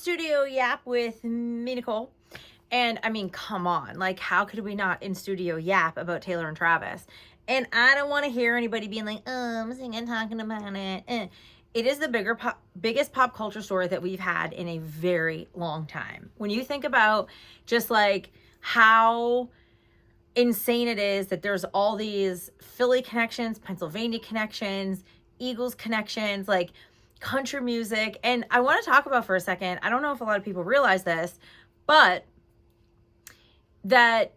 Studio Yap with me, Nicole. And I mean, come on, like, how could we not in studio yap about Taylor and Travis? And I don't want to hear anybody being like, oh, I'm singing, talking about it. It is the biggest pop culture story that we've had in a very long time. When you think about just like how insane it is that there's all these Philly connections, Pennsylvania connections, Eagles connections, like country music. And I want to talk about for a second, I don't know if a lot of people realize this, but that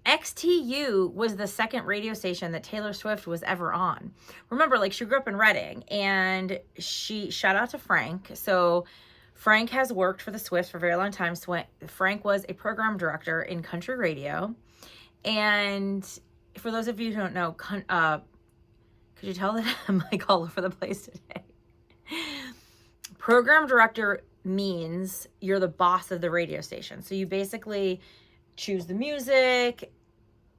XTU was the second radio station that Taylor Swift was ever on. Remember, like, she grew up in Reading, and shout out to Frank. So Frank has worked for the Swifts for a very long time. Frank was a program director in country radio. And for those of you who don't know, could you tell that I'm like all over the place today? Program director means you're the boss of the radio station. So you basically choose the music,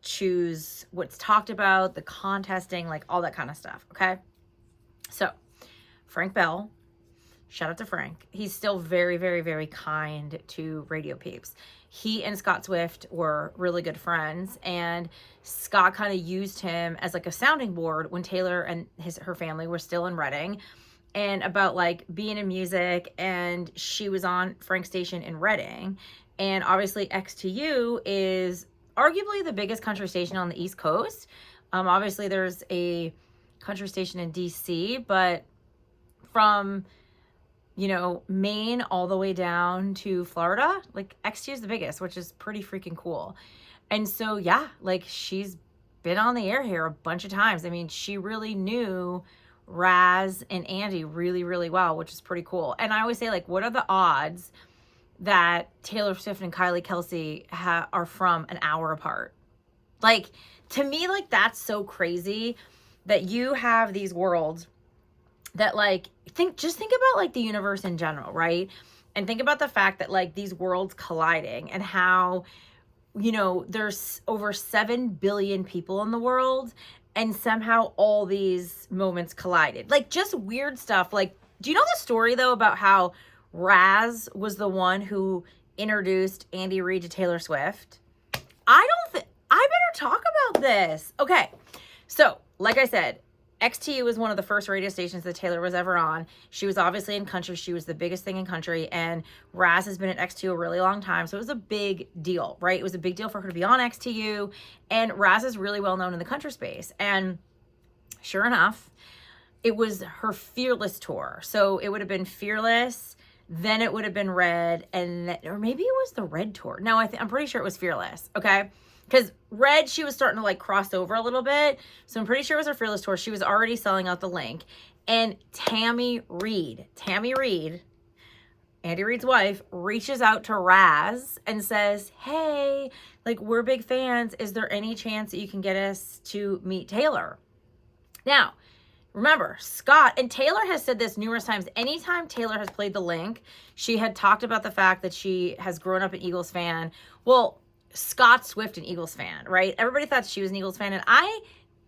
choose what's talked about, the contesting, like all that kind of stuff, okay? So Frank Bell, shout out to Frank. He's still very, very, very kind to radio peeps. He and Scott Swift were really good friends, and Scott kind of used him as like a sounding board when Taylor and her family were still in Reading, and about like being in music. And she was on Frank's station in Reading. And obviously XTU is arguably the biggest country station on the East Coast. Obviously there's a country station in DC, but from, Maine all the way down to Florida, like XTU is the biggest, which is pretty freaking cool. And so, yeah, like she's been on the air here a bunch of times. I mean, she really knew Razz and Andy really, really well, which is pretty cool. And I always say, like, what are the odds that Taylor Swift and Kelce are from an hour apart? Like, to me, like, that's so crazy that you have these worlds that, like, think about like the universe in general, right? And think about the fact that like these worlds colliding, and how, there's over 7 billion people in the world, and somehow all these moments collided. Like, just weird stuff. Like, do you know the story though about how Razz was the one who introduced Andy Reid to Taylor Swift? I better talk about this. Okay. So, like I said, XTU was one of the first radio stations that Taylor was ever on. She was obviously in country. She was the biggest thing in country, and Razz has been at XTU a really long time. So it was a big deal, right? It was a big deal for her to be on XTU, and Razz is really well known in the country space. And sure enough, it was her Fearless tour. So it would have been Fearless, then it would have been Red, or maybe it was the Red tour. No, I'm pretty sure it was Fearless, okay? Because Red, she was starting to like cross over a little bit. So I'm pretty sure it was her Fearless tour. She was already selling out the Linc. And Tammy Reid, Andy Reid's wife, reaches out to Razz and says, hey, like, we're big fans. Is there any chance that you can get us to meet Taylor? Now, remember, Scott and Taylor has said this numerous times. Anytime Taylor has played the Linc, she had talked about the fact that she has grown up an Eagles fan. Well, Scott Swift, an Eagles fan, right? Everybody thought she was an Eagles fan. And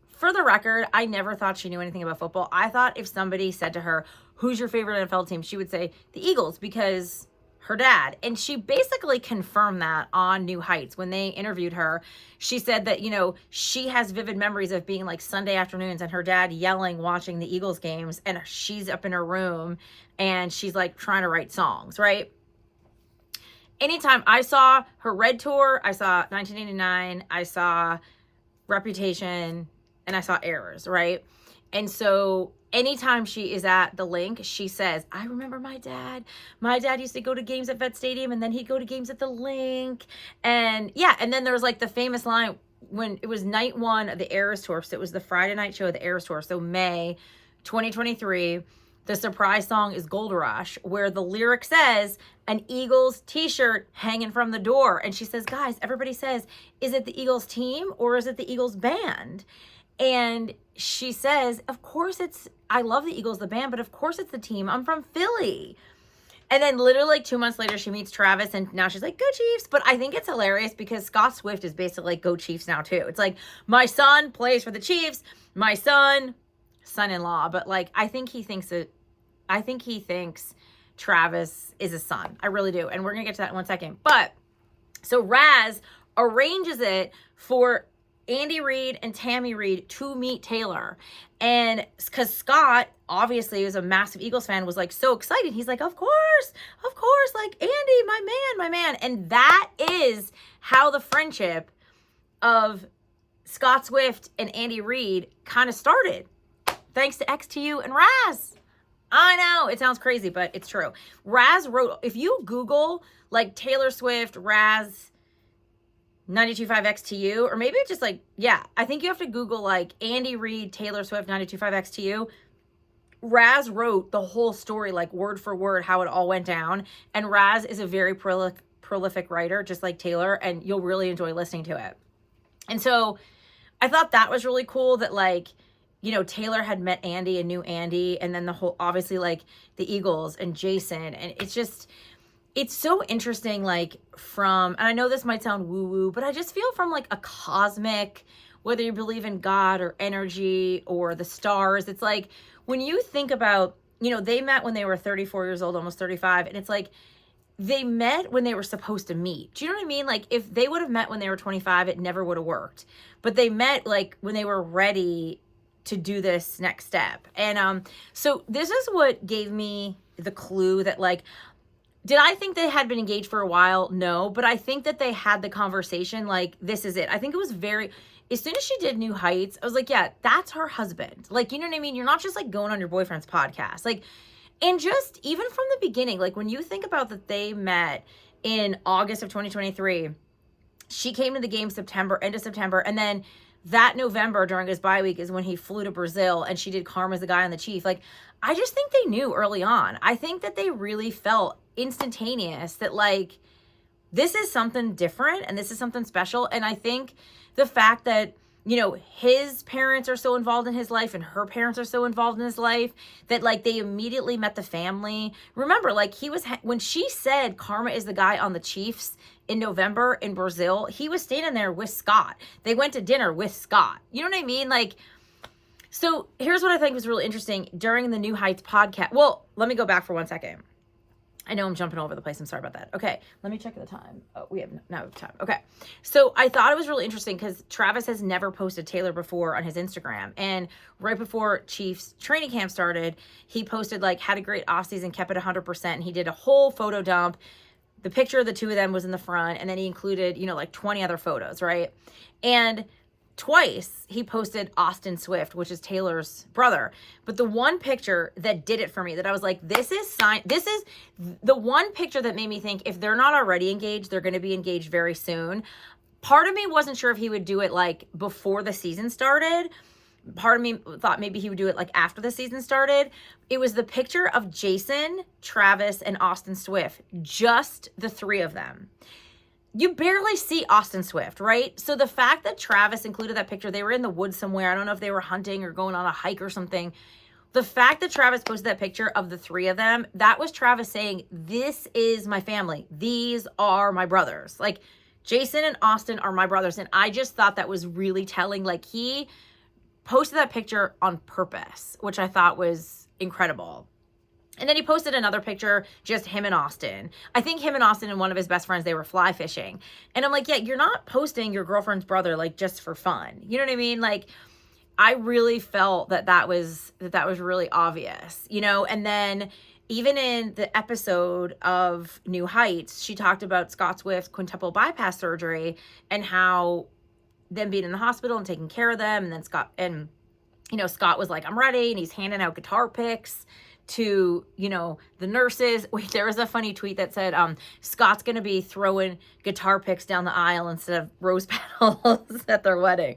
for the record, I never thought she knew anything about football. I thought if somebody said to her, who's your favorite NFL team? She would say the Eagles, because her dad. And she basically confirmed that on New Heights when they interviewed her. She said that, she has vivid memories of being like Sunday afternoons and her dad yelling, watching the Eagles games. And she's up in her room and she's like trying to write songs, right? Anytime I saw her Red tour, I saw 1989, I saw Reputation, and I saw Errors, right? And so anytime she is at the Linc, she says, I remember my dad. My dad used to go to games at Vet Stadium, and then he'd go to games at the Linc. And yeah, and then there's like the famous line when it was night one of the Errors tour. So it was the Friday night show of the Errors tour. So May 2023. The surprise song is Gold Rush, where the lyric says, an Eagles t-shirt hanging from the door. And she says, guys, everybody says, is it the Eagles team or is it the Eagles band? And she says, of course I love the Eagles, the band, but of course it's the team. I'm from Philly. And then literally like 2 months later, she meets Travis, and now she's like, go Chiefs. But I think it's hilarious because Scott Swift is basically like, go Chiefs now too. It's like, my son plays for the Chiefs, my son-in-law, but like, I think he thinks Travis is his son. I really do. And we're going to get to that in 1 second. But so Razz arranges it for Andy Reid and Tammy Reid to meet Taylor. And because Scott, obviously, was a massive Eagles fan, was like so excited. He's like, of course, like Andy, my man. And that is how the friendship of Scott Swift and Andy Reid kind of started. Thanks to XTU and Razz. I know, it sounds crazy, but it's true. Razz wrote, if you Google like Taylor Swift, Razz, 92.5 XTU, or maybe it's just like, yeah, I think you have to Google like Andy Reid, Taylor Swift, 92.5 XTU. Razz wrote the whole story, like word for word, how it all went down. And Razz is a very prolific writer, just like Taylor, and you'll really enjoy listening to it. And so I thought that was really cool that, like, you know, Taylor had met Andy and knew Andy, and then the whole, obviously, like the Eagles and Jason. And it's just, it's so interesting, like from, and I know this might sound woo-woo, but I just feel from like a cosmic, whether you believe in God or energy or the stars, it's like when you think about, you know, they met when they were 34 years old, almost 35. And it's like, they met when they were supposed to meet. Do you know what I mean? Like if they would have met when they were 25, it never would have worked. But they met like when they were ready to do this next step. And so this is what gave me the clue that, like, did I think they had been engaged for a while? No, but I think that they had the conversation like, this is it. I think it was very, as soon as she did New Heights, I was like, yeah, that's her husband. Like, you know what I mean? You're not just like going on your boyfriend's podcast. Like, and just even from the beginning, like when you think about that they met in August of 2023, she came to the game end of September, and then that November during his bye week is when he flew to Brazil and she did Karma's the Guy on the Chief. Like, I just think they knew early on. I think that they really felt instantaneous that, like, this is something different and this is something special. And I think the fact that, you know, his parents are so involved in his life and her parents are so involved in his life that, like, they immediately met the family. Remember, like, when she said Karma is the Guy on the Chiefs in November in Brazil, he was standing there with Scott. They went to dinner with Scott. You know what I mean? Like, so here's what I think was really interesting during the New Heights podcast. Well, let me go back for 1 second. I know I'm jumping over the place. I'm sorry about that. Okay, let me check the time. Oh, we have no time. Okay, so I thought it was really interesting because Travis has never posted Taylor before on his Instagram. And right before Chiefs training camp started, he posted, like, had a great offseason, kept it 100%. And he did a whole photo dump. The picture of the two of them was in the front. And then he included, you know, like 20 other photos, right? And twice he posted Austin Swift, which is Taylor's brother. But the one picture that did it for me, that I was like, this is the one picture that made me think, if they're not already engaged, they're going to be engaged very soon. Part of me wasn't sure if he would do it like before the season started. Part of me thought maybe he would do it like after the season started. It was the picture of Jason, Travis, and Austin Swift, just the three of them. You barely see Austin Swift, right? So the fact that Travis included that picture, they were in the woods somewhere. I don't know if they were hunting or going on a hike or something. The fact that Travis posted that picture of the three of them, that was Travis saying, this is my family. These are my brothers. Like, Jason and Austin are my brothers. And I just thought that was really telling. Like, he posted that picture on purpose, which I thought was incredible. And then he posted another picture, just him and Austin. I think him and Austin and one of his best friends, they were fly fishing. And I'm like, yeah, you're not posting your girlfriend's brother, like, just for fun. You know what I mean? Like, I really felt that was really obvious, you know? And then even in the episode of New Heights, she talked about Scott Swift's quintuple bypass surgery and how them being in the hospital and taking care of them. And then Scott was like, I'm ready. And he's handing out guitar picks to, you know, the nurses. Wait, there was a funny tweet that said, Scott's going to be throwing guitar picks down the aisle instead of rose petals at their wedding.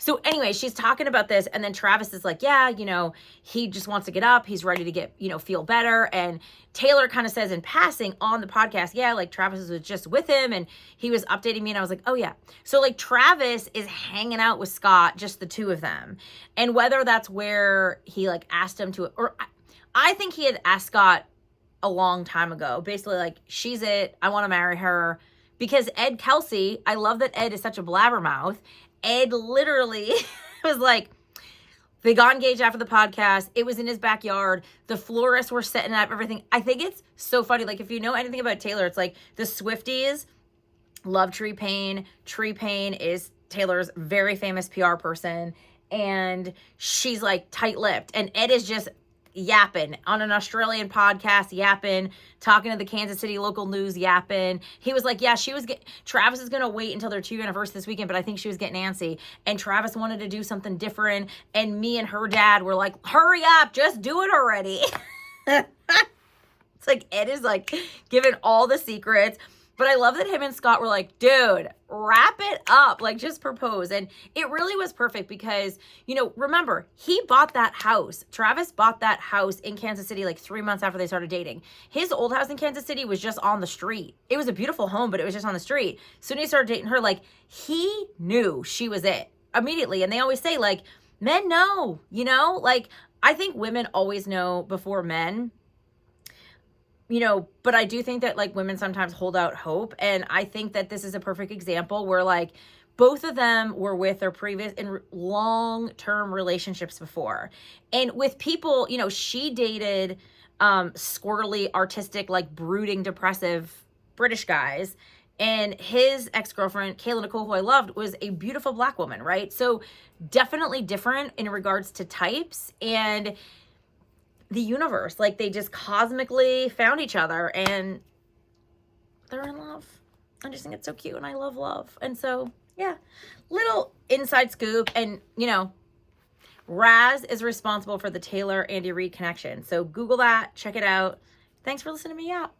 So anyway, she's talking about this. And then Travis is like, yeah, you know, he just wants to get up. He's ready to get, you know, feel better. And Taylor kind of says in passing on the podcast, yeah, like Travis was just with him and he was updating me. And I was like, oh yeah. So like Travis is hanging out with Scott, just the two of them. And whether that's where he like asked him to, or I think he had asked Scott a long time ago, basically like, she's it. I want to marry her. Because Ed Kelce, I love that Ed is such a blabbermouth. Ed literally was like, They got engaged after the podcast. It was in his backyard. The florists were setting up everything. I think it's so funny. Like, if you know anything about Taylor, it's like the Swifties love Tree Payne. Tree Payne is Taylor's very famous PR person. And she's like tight-lipped. And Ed is just yapping on an Australian podcast, yapping, talking to the Kansas City local news, yapping. He was like, yeah, Travis is going to wait until their 2-year anniversary this weekend, but I think she was getting antsy. And Travis wanted to do something different. And me and her dad were like, hurry up, just do it already. It's like Ed is like giving all the secrets. But I love that him and Scott were like, dude, wrap it up. Like, just propose. And it really was perfect because, you know, remember, he bought that house. Travis bought that house in Kansas City like 3 months after they started dating. His old house in Kansas City was just on the street. It was a beautiful home, but it was just on the street. Soon as he started dating her, like, he knew she was it immediately. And they always say, like, men know, you know? Like, I think women always know before men. You know, but I do think that like women sometimes hold out hope. And I think that this is a perfect example where like both of them were with their previous in long-term relationships before. And with people, you know, she dated squirrely, artistic, like brooding, depressive British guys. And his ex-girlfriend, Kayla Nicole, who I loved, was a beautiful Black woman, right? So definitely different in regards to types. And the universe, like they just cosmically found each other and they're in love. I just think it's so cute and I love love. And so, yeah, little inside scoop. And, you know, Razz is responsible for the Taylor Andy Reid connection. So Google that, check it out. Thanks for listening to me out.